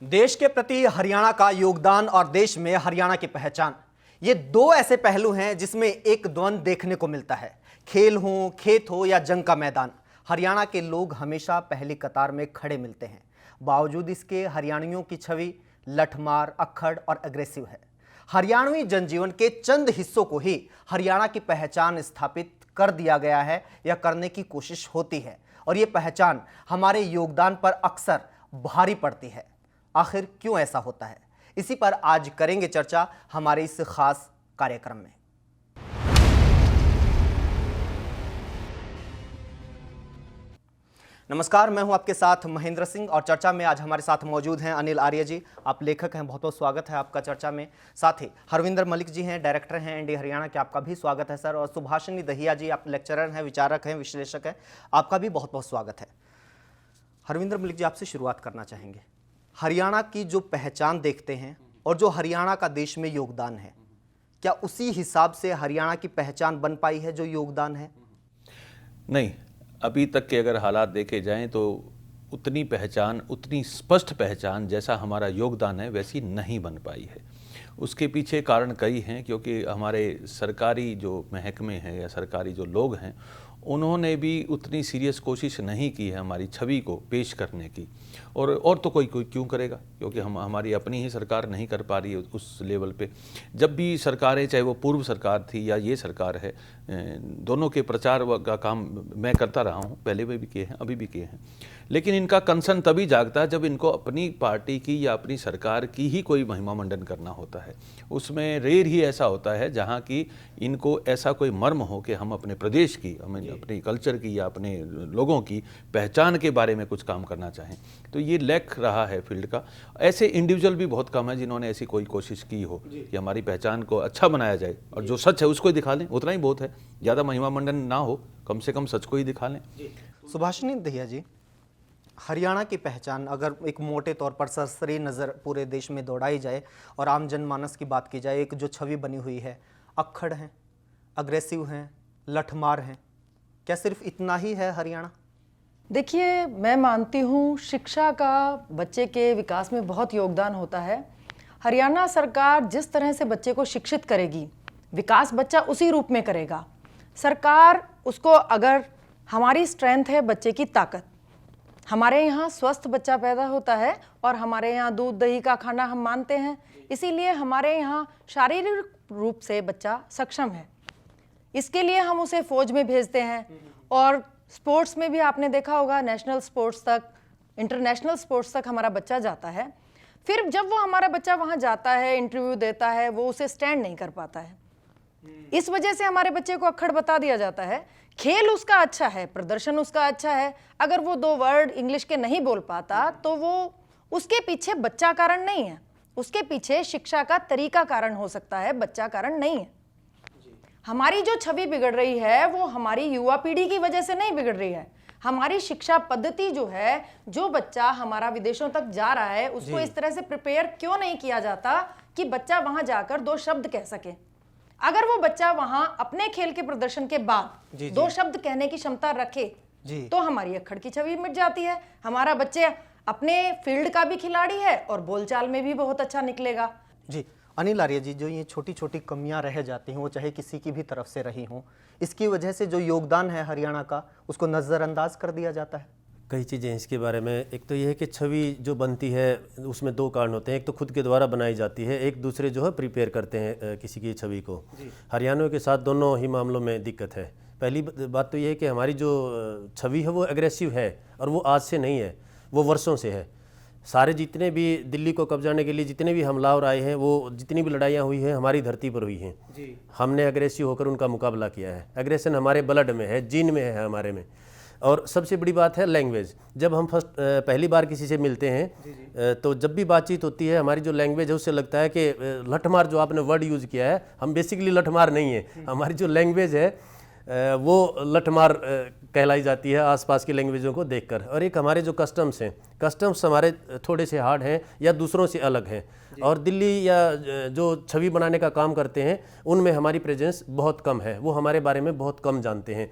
देश के प्रति हरियाणा का योगदान और देश में हरियाणा की पहचान, ये दो ऐसे पहलू हैं जिसमें एक द्वंद्व देखने को मिलता है। खेल हो, खेत हो या जंग का मैदान, हरियाणा के लोग हमेशा पहली कतार में खड़े मिलते हैं। बावजूद इसके हरियाणवियों की छवि लठमार, अक्खड़ और एग्रेसिव है। हरियाणवी जनजीवन के चंद हिस्सों को ही हरियाणा की पहचान स्थापित कर दिया गया है या करने की कोशिश होती है, और ये पहचान हमारे योगदान पर अक्सर भारी पड़ती है। आखिर क्यों ऐसा होता है, इसी पर आज करेंगे चर्चा हमारे इस खास कार्यक्रम में। नमस्कार, मैं हूं आपके साथ महेंद्र सिंह और चर्चा में आज हमारे साथ मौजूद हैं अनिल आर्य जी। आप लेखक हैं, बहुत बहुत स्वागत है आपका चर्चा में। साथ ही हरविंदर मलिक जी हैं, डायरेक्टर हैं एनडी हरियाणा के, आपका भी स्वागत है सर। और सुभाषिनी दहिया जी, आप लेक्चरर हैं, विचारक हैं, विश्लेषक हैं, आपका भी बहुत बहुत स्वागत है। हरविंदर मलिक जी, आपसे शुरुआत करना चाहेंगे। हरियाणा की जो पहचान देखते हैं और जो हरियाणा का देश में योगदान है, क्या उसी हिसाब से हरियाणा की पहचान बन पाई है जो योगदान है? नहीं, अभी तक के अगर हालात देखे जाएं तो उतनी पहचान, उतनी स्पष्ट पहचान जैसा हमारा योगदान है वैसी नहीं बन पाई है। उसके पीछे कारण कई हैं, क्योंकि हमारे सरकारी जो महकमे हैं या सरकारी जो लोग हैं उन्होंने भी उतनी सीरियस कोशिश नहीं की है हमारी छवि को पेश करने की। और तो कोई क्यों करेगा, क्योंकि हमारी अपनी ही सरकार नहीं कर पा रही है उस लेवल पे। जब भी सरकारें, चाहे वो पूर्व सरकार थी या ये सरकार है, दोनों के प्रचार का काम मैं करता रहा हूँ, पहले भी किए हैं, अभी भी किए हैं। लेकिन इनका कंसर्न तभी जागता है जब इनको अपनी पार्टी की या अपनी सरकार की ही कोई महिमा मंडन करना होता है। उसमें रेर ही ऐसा होता है जहाँ की इनको ऐसा कोई मर्म हो कि हम अपने प्रदेश की, हमें अपनी कल्चर की या अपने लोगों की पहचान के बारे में कुछ काम करना चाहें। तो ये लैक रहा है फील्ड का। ऐसे इंडिविजुअल भी बहुत कम है जिन्होंने ऐसी कोई कोशिश की हो कि हमारी पहचान को अच्छा बनाया जाए, और जो सच है उसको ही दिखा लें, उतना ही बहुत है। ज़्यादा महिमा मंडन ना हो, कम से कम सच को ही दिखा लें। सुभाषिनी दहिया जी, हरियाणा की पहचान अगर एक मोटे तौर पर सरसरी नज़र पूरे देश में दौड़ाई जाए और आम जनमानस की बात की जाए, एक जो छवि बनी हुई है, अक्खड़ हैं, अग्रेसिव हैं, लठमार हैं, क्या सिर्फ इतना ही है हरियाणा? देखिए, मैं मानती हूँ शिक्षा का बच्चे के विकास में बहुत योगदान होता है। हरियाणा सरकार जिस तरह से बच्चे को शिक्षित करेगी, विकास बच्चा उसी रूप में करेगा। सरकार उसको, अगर हमारी स्ट्रेंथ है बच्चे की ताकत, हमारे यहाँ स्वस्थ बच्चा पैदा होता है और हमारे यहाँ दूध दही का खाना हम मानते हैं, इसीलिए हमारे यहाँ शारीरिक रूप से बच्चा सक्षम है। इसके लिए हम उसे फौज में भेजते हैं, और स्पोर्ट्स में भी आपने देखा होगा, नेशनल स्पोर्ट्स तक, इंटरनेशनल स्पोर्ट्स तक हमारा बच्चा जाता है। फिर जब वो हमारा बच्चा वहाँ जाता है, इंटरव्यू देता है, वो उसे स्टैंड नहीं कर पाता है। इस वजह से हमारे बच्चे को अक्खड़ बता दिया जाता है। खेल उसका अच्छा है, प्रदर्शन उसका अच्छा है, अगर वो 2 वर्ड इंग्लिश के नहीं बोल पाता तो वो, उसके पीछे बच्चा कारण नहीं है, उसके पीछे शिक्षा का तरीका कारण हो सकता है, बच्चा कारण नहीं है। हमारी जो छवि बिगड़ रही है वो हमारी युवा पीढ़ी की वजह से नहीं बिगड़ रही है। हमारी शिक्षा पद्धति जो है, जो बच्चा हमारा विदेशों तक जा रहा है उसको इस तरह से प्रिपेयर क्यों नहीं किया जाता कि बच्चा वहां जाकर 2 शब्द कह सके। अगर वो बच्चा वहां अपने खेल के प्रदर्शन के बाद 2 शब्द कहने की क्षमता रखे तो हमारी अक्खड़ की छवि मिट जाती है। हमारा बच्चे अपने फील्ड का भी खिलाड़ी है और बोलचाल में भी बहुत अच्छा निकलेगा। जी अनिल आर्य जी, जो ये छोटी छोटी कमियां रह जाती हैं, वो चाहे किसी की भी तरफ से रही हों, इसकी वजह से जो योगदान है हरियाणा का, उसको नज़रअंदाज कर दिया जाता है। कई चीज़ें हैं इसके बारे में। एक तो यह है कि छवि जो बनती है उसमें 2 कारण होते हैं। एक तो खुद के द्वारा बनाई जाती है, एक दूसरे जो है प्रिपेयर करते हैं किसी की छवि को। हरियाणा के साथ दोनों ही मामलों में दिक्कत है। पहली बात तो यह है कि हमारी जो छवि है वो एग्रेसिव है, और वो आज से नहीं है, वो वर्षों से है। सारे जितने भी दिल्ली को कब्जाने के लिए जितने भी हमलावर आए हैं, वो जितनी भी लड़ाइयाँ हुई हैं हमारी धरती पर हुई हैं। हमने एग्रेसिव होकर उनका मुकाबला किया है। एग्रेशन हमारे ब्लड में है, जीन में है हमारे में। और सबसे बड़ी बात है लैंग्वेज। जब हम पहली बार किसी से मिलते हैं तो जब भी बातचीत होती है, हमारी जो लैंग्वेज है उससे लगता है कि लठमार, जो आपने वर्ड यूज़ किया है, हम बेसिकली लठमार नहीं है। हमारी जो लैंग्वेज है वो लठमार कहलाई जाती है आसपास की लैंग्वेजों को देखकर। और एक हमारे जो कस्टम्स हैं, कस्टम्स हमारे थोड़े से हार्ड हैं या दूसरों से अलग हैं। और दिल्ली या जो छवि बनाने का काम करते हैं उनमें हमारी प्रेजेंस बहुत कम है, वो हमारे बारे में बहुत कम जानते हैं।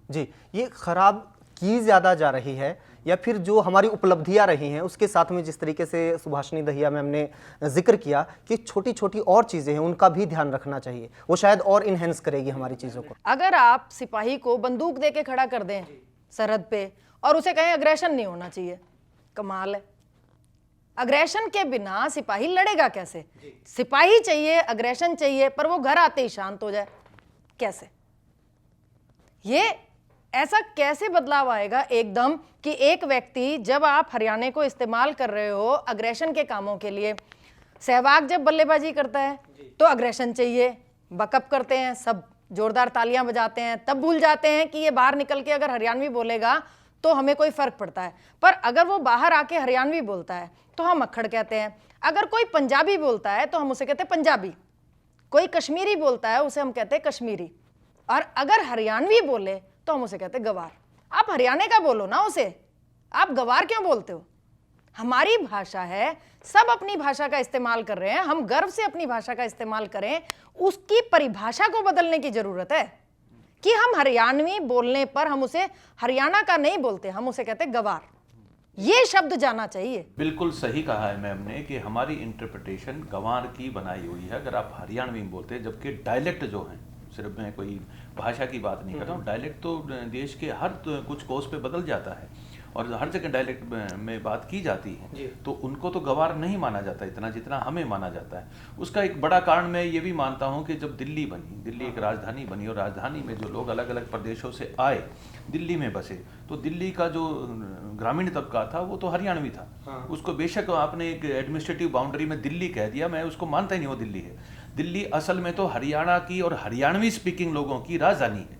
जी, ये खराब की ज़्यादा जा रही है या फिर जो हमारी उपलब्धियां रही हैं उसके साथ में जिस तरीके से सुभाषिनी दहिया मैम ने जिक्र किया कि छोटी छोटी और चीज़ें हैं उनका भी ध्यान रखना चाहिए, वो शायद और इन्हेंस करेगी हमारी चीज़ों को। अगर आप सिपाही को बंदूक दे के खड़ा कर दें सरहद पे और उसे कहें अग्रेशन नहीं होना चाहिए, कमाल है। अग्रेशन के बिना सिपाही लड़ेगा कैसे? सिपाही चाहिए, अग्रेशन चाहिए, पर वो घर आते ही शांत हो जाए, कैसे? ये ऐसा कैसे बदलाव आएगा एकदम कि एक व्यक्ति, जब आप हरियाणा को इस्तेमाल कर रहे हो अग्रेशन के कामों के लिए, सहवाग जब बल्लेबाजी करता है तो अग्रेशन चाहिए, बकअप करते हैं, सब जोरदार तालियां बजाते हैं, तब भूल जाते हैं कि ये बाहर निकल के अगर हरियाणवी बोलेगा तो हमें कोई फर्क पड़ता है। पर अगर वो बाहर आके हरियाणवी बोलता है तो हम अक्खड़ कहते हैं। अगर कोई पंजाबी बोलता है तो हम उसे कहते हैं पंजाबी, कोई कश्मीरी बोलता है उसे हम कहते हैं कश्मीरी, और अगर हरियाणवी बोले तो हम उसे कहते हैं गवार। आप हरियाणा का बोलो ना उसे, आप गवार क्यों बोलते हो? हमारी भाषा है, सब अपनी भाषा का इस्तेमाल कर रहे हैं, हम गर्व से अपनी भाषा का इस्तेमाल करें। उसकी परिभाषा को बदलने की जरूरत है कि हम हरियाणवी बोलने पर हम उसे हरियाणा का नहीं बोलते, हम उसे कहते गवार। ये शब्द जाना चाहिए। बिल्कुल सही कहा है मैम ने कि हमारी इंटरप्रिटेशन गंवार की बनाई हुई है अगर आप हरियाणवी में बोलते हैं, जबकि डायलेक्ट जो हैं, सिर्फ मैं कोई भाषा की बात नहीं कर रहा हूँ, डायलेक्ट तो देश के हर कुछ कोस पे बदल जाता है और हर जगह डायलेक्ट में बात की जाती है, तो उनको तो गंवार नहीं माना जाता इतना जितना हमें माना जाता है। उसका एक बड़ा कारण मैं ये भी मानता हूँ कि जब दिल्ली बनी, दिल्ली एक राजधानी बनी और राजधानी में जो लोग अलग अलग प्रदेशों से आए दिल्ली में बसे, तो दिल्ली का जो ग्रामीण तबका था वो तो हरियाणवी था। उसको बेशक आपने एक एडमिनिस्ट्रेटिव बाउंड्री में दिल्ली कह दिया, मैं उसको मानता ही नहीं वो दिल्ली है। दिल्ली असल में तो हरियाणा की और हरियाणवी स्पीकिंग लोगों की राजधानी है,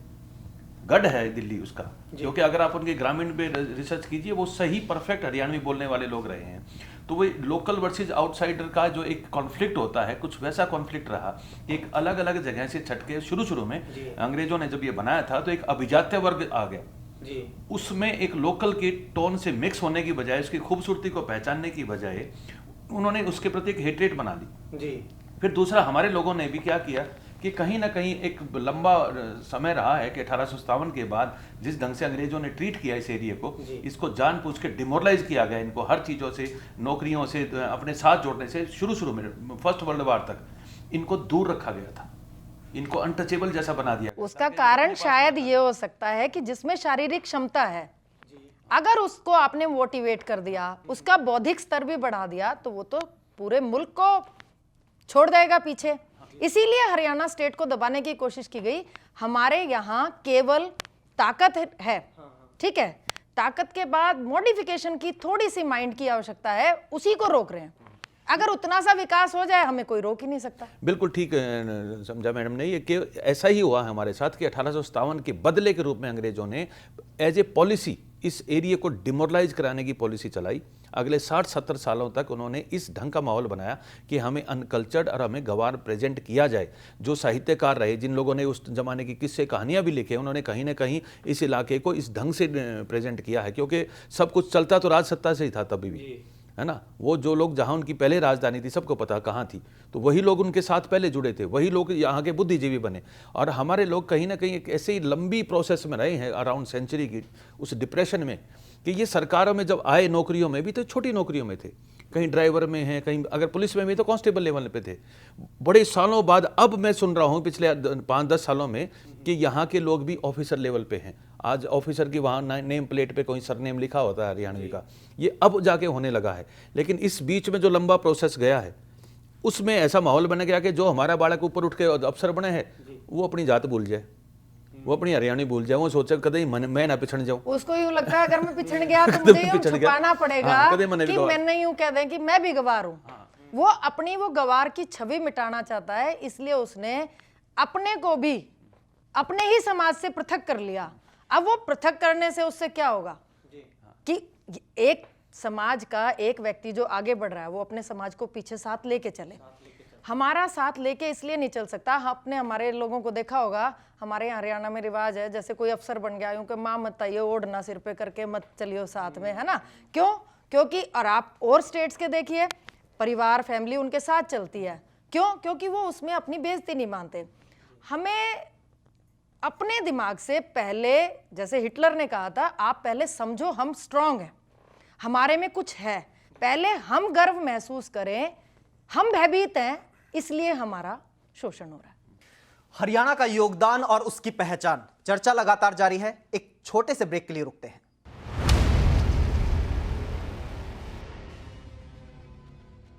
गढ़ है दिल्ली उसका, क्योंकि अगर आप उनके ग्रामीण पे रिसर्च कीजिए वो सही परफेक्ट हरियाणवी बोलने वाले लोग रहे हैं। तो वो लोकल वर्सेस आउटसाइडर का जो एक कॉन्फ्लिक्ट होता है, कुछ वैसा कॉन्फ्लिक्ट रहा। एक अलग अलग जगह से छटके शुरू में अंग्रेजों ने जब ये बनाया था तो एक अभिजात्य वर्ग आ गया उसमें, एक लोकल के टोन से मिक्स होने की बजाय, उसकी खूबसूरती को पहचानने की बजाय उन्होंने उसके प्रति एक हेट्रेट बना ली। फिर दूसरा, हमारे लोगों ने भी क्या किया कि कहीं ना कहीं एक लंबा समय रहा है कि 1857 के बाद जिस ढंग से अंग्रेजों ने ट्रीट किया इस एरिया को, इसको जानबूझ के डिमोरलाइज किया गया, इनको हर चीज़ों से, नौकरियों से अपने साथ जोड़ने से शुरू में फर्स्ट वर्ल्ड वार तक इनको दूर रखा गया था, इनको अनटचेबल जैसा बना दिया। उसका कारण शायद ये हो सकता है कि जिसमें शारीरिक क्षमता है, अगर उसको आपने मोटिवेट कर दिया, उसका बौद्धिक स्तर भी बढ़ा दिया, तो वो तो पूरे मुल्क को छोड़ देगा पीछे। इसीलिए हरियाणा स्टेट को दबाने की कोशिश की गई। हमारे यहाँ केवल ताकत है, ठीक है, ताकत के बाद मॉडिफिकेशन की थोड़ी सी माइंड की आवश्यकता है, उसी को रोक रहे हैं। अगर उतना सा विकास हो जाए हमें कोई रोक ही नहीं सकता। बिल्कुल ठीक समझा मैडम ने, ये ऐसा ही हुआ है हमारे साथ कि 1857 के बदले के रूप में अंग्रेजों ने एज ए पॉलिसी इस एरिया को डिमोरलाइज कराने की पॉलिसी चलाई। अगले 60-70 सालों तक उन्होंने इस ढंग का माहौल बनाया कि हमें अनकल्चर्ड और हमें गंवार प्रेजेंट किया जाए। जो साहित्यकार रहे, जिन लोगों ने उस जमाने की किस्से कहानियां भी लिखे, उन्होंने कहीं ना कहीं इस इलाके को इस ढंग से प्रेजेंट किया है, क्योंकि सब कुछ चलता तो राजसत्ता से ही था तभी भी, है ना। वो जो लोग जहाँ उनकी पहले राजधानी थी सबको पता कहाँ थी, तो वही लोग उनके साथ पहले जुड़े थे, वही लोग यहाँ के बुद्धिजीवी बने। और हमारे लोग कहीं ना कहीं एक ऐसे ही लंबी प्रोसेस में रहे हैं अराउंड सेंचुरी की, उस डिप्रेशन में, कि ये सरकारों में जब आए, नौकरियों में भी तो छोटी नौकरियों में थे, कहीं ड्राइवर में हैं, कहीं अगर पुलिस में भी तो कांस्टेबल लेवल पे थे। बड़े सालों बाद अब मैं सुन रहा हूँ पिछले 5-10 सालों में कि यहाँ के लोग भी ऑफिसर लेवल पे हैं। आज ऑफिसर की वहाँ नेम प्लेट पे कोई सरनेम लिखा होता है हरियाणवी का, ये अब जाके होने लगा है। लेकिन इस बीच में जो लंबा प्रोसेस गया है उसमें ऐसा माहौल बन गया कि जो हमारा बालक ऊपर उठ के अफसर बने हैं वो अपनी जात भूल जाए, वो अपनी हरियाणवी भूल जाए, वो सोचे कदे मैं ना पिछड़ जाऊं। उसको यूं लगता है अगर मैं पिछड़ गया तो मुझे यूं छुपाना पड़ेगा कि मैंने यूं कह दें कि मैं भी गवार हूं। वो अपनी वो गवार की छवि मिटाना चाहता है, इसलिए उसने अपने को भी अपने ही समाज से पृथक कर लिया। अब वो पृथक करने से उससे क्या होगा कि एक समाज का एक व्यक्ति जो आगे बढ़ रहा है वो अपने समाज को पीछे साथ लेके चले। हमारा साथ लेके इसलिए नहीं चल सकता, आपने हमारे लोगों को देखा होगा, हमारे यहाँ हरियाणा में रिवाज है, जैसे कोई अफसर बन गया यूं कि माँ मत आइए, ओढ़ना सिर पे करके मत चलियो साथ में, है ना। क्यों? क्योंकि और आप और स्टेट्स के देखिए, परिवार फैमिली उनके साथ चलती है। क्यों? क्योंकि वो उसमें अपनी बेइज्जती नहीं मानते। हमें अपने दिमाग से पहले, जैसे हिटलर ने कहा था, आप पहले समझो हम स्ट्रांग हैं, हमारे में कुछ है, पहले हम गर्व महसूस करें, हम भयभीत हैं, इसलिए हमारा शोषण हो रहा है। हरियाणा का योगदान और उसकी पहचान, चर्चा लगातार जारी है। एक छोटे से ब्रेक के लिए रुकते हैं।